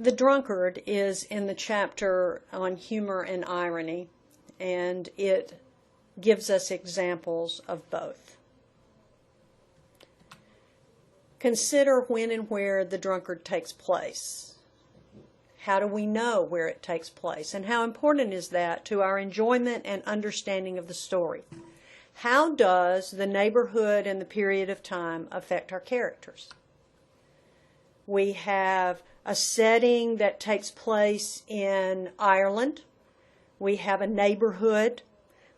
The Drunkard is in the chapter on humor and irony, and it gives us examples of both. Consider when and where the drunkard takes place. How do we know where it takes place? And how important is that to our enjoyment and understanding of the story? How does the neighborhood and the period of time affect our characters? We have a setting that takes place in Ireland. We have a neighborhood.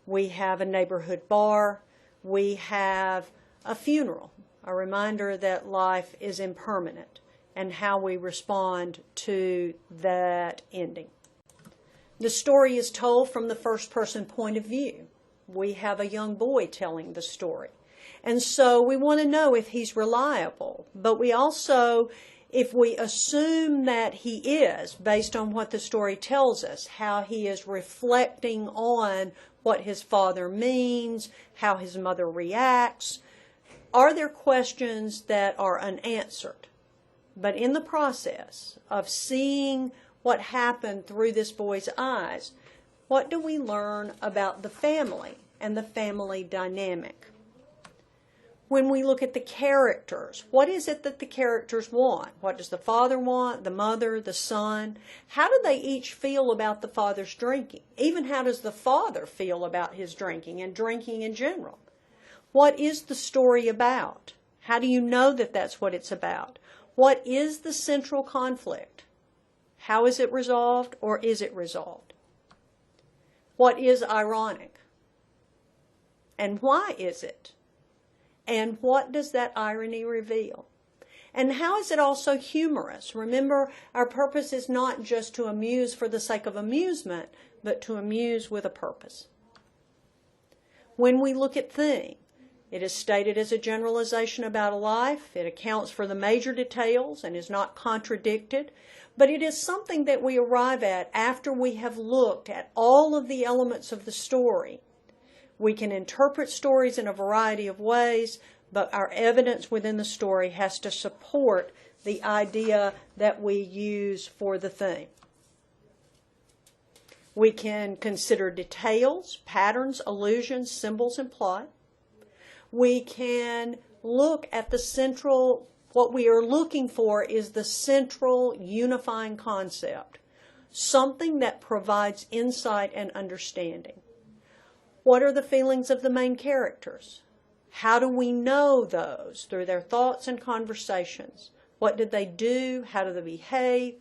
We have a neighborhood bar. We have a funeral, a reminder that life is impermanent and how we respond to that ending. The story is told from the first person point of view. We have a young boy telling the story. And so we want to know if he's reliable. But we also, if we assume that he is, based on what the story tells us, how he is reflecting on what his father means, how his mother reacts, are there questions that are unanswered? But in the process of seeing what happened through this boy's eyes, what do we learn about the family and the family dynamic? When we look at the characters, what is it that the characters want? What does the father want, the mother, the son? How do they each feel about the father's drinking? Even how does the father feel about his drinking and drinking in general? What is the story about? How do you know that that's what it's about? What is the central conflict? How is it resolved, or is it resolved? What is ironic? And why is it? And what does that irony reveal? And how is it also humorous? Remember, our purpose is not just to amuse for the sake of amusement, but to amuse with a purpose. When we look at theme, it is stated as a generalization about a life. It accounts for the major details and is not contradicted. But it is something that we arrive at after we have looked at all of the elements of the story. We can interpret stories in a variety of ways, but our evidence within the story has to support the idea that we use for the theme. We can consider details, patterns, allusions, symbols, and plot. We can look at the central, what we are looking for is the central unifying concept, something that provides insight and understanding. What are the feelings of the main characters? How do we know those? Through their thoughts and conversations. What did they do? How do they behave?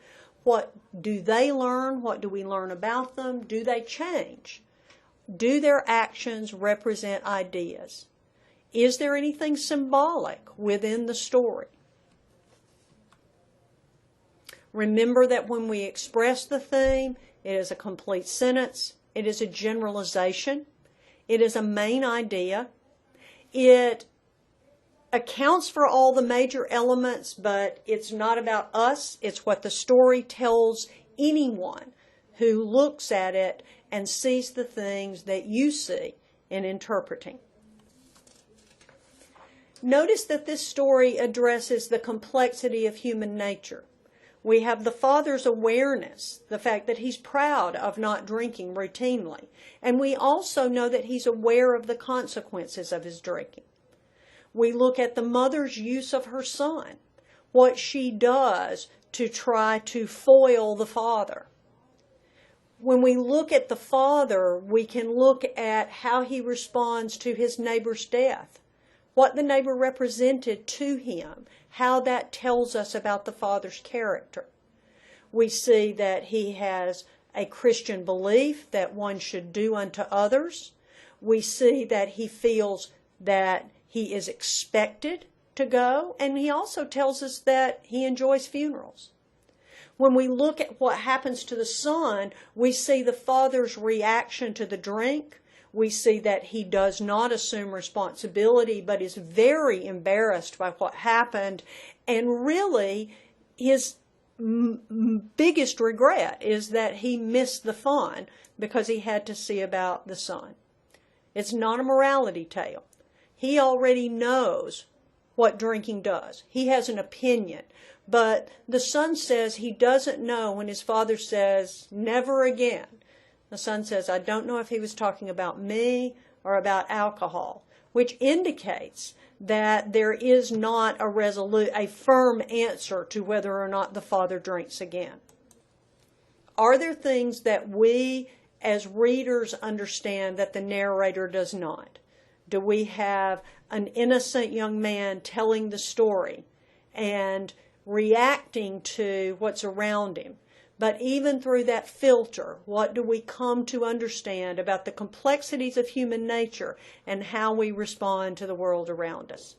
What do they learn? What do we learn about them? Do they change? Do their actions represent ideas? Is there anything symbolic within the story? Remember that when we express the theme, it is a complete sentence. It is a generalization. It is a main idea. It accounts for all the major elements, but it's not about us. It's what the story tells anyone who looks at it and sees the things that you see in interpreting. Notice that this story addresses the complexity of human nature. We have the father's awareness, the fact that he's proud of not drinking routinely. And we also know that he's aware of the consequences of his drinking. We look at the mother's use of her son, what she does to try to foil the father. When we look at the father, we can look at how he responds to his neighbor's death, what the neighbor represented to him, how that tells us about the father's character. We see that he has a Christian belief that one should do unto others. We see that he feels that he is expected to go, and he also tells us that he enjoys funerals. When we look at what happens to the son, we see the father's reaction to the drink. We see that he does not assume responsibility, but is very embarrassed by what happened. And really, his biggest regret is that he missed the fun because he had to see about the son. It's not a morality tale. He already knows what drinking does. He has an opinion. But the son says he doesn't know when his father says, never again. The son says, I don't know if he was talking about me or about alcohol, which indicates that there is not a firm answer to whether or not the father drinks again. Are there things that we as readers understand that the narrator does not? Do we have an innocent young man telling the story and reacting to what's around him? But even through that filter, what do we come to understand about the complexities of human nature and how we respond to the world around us?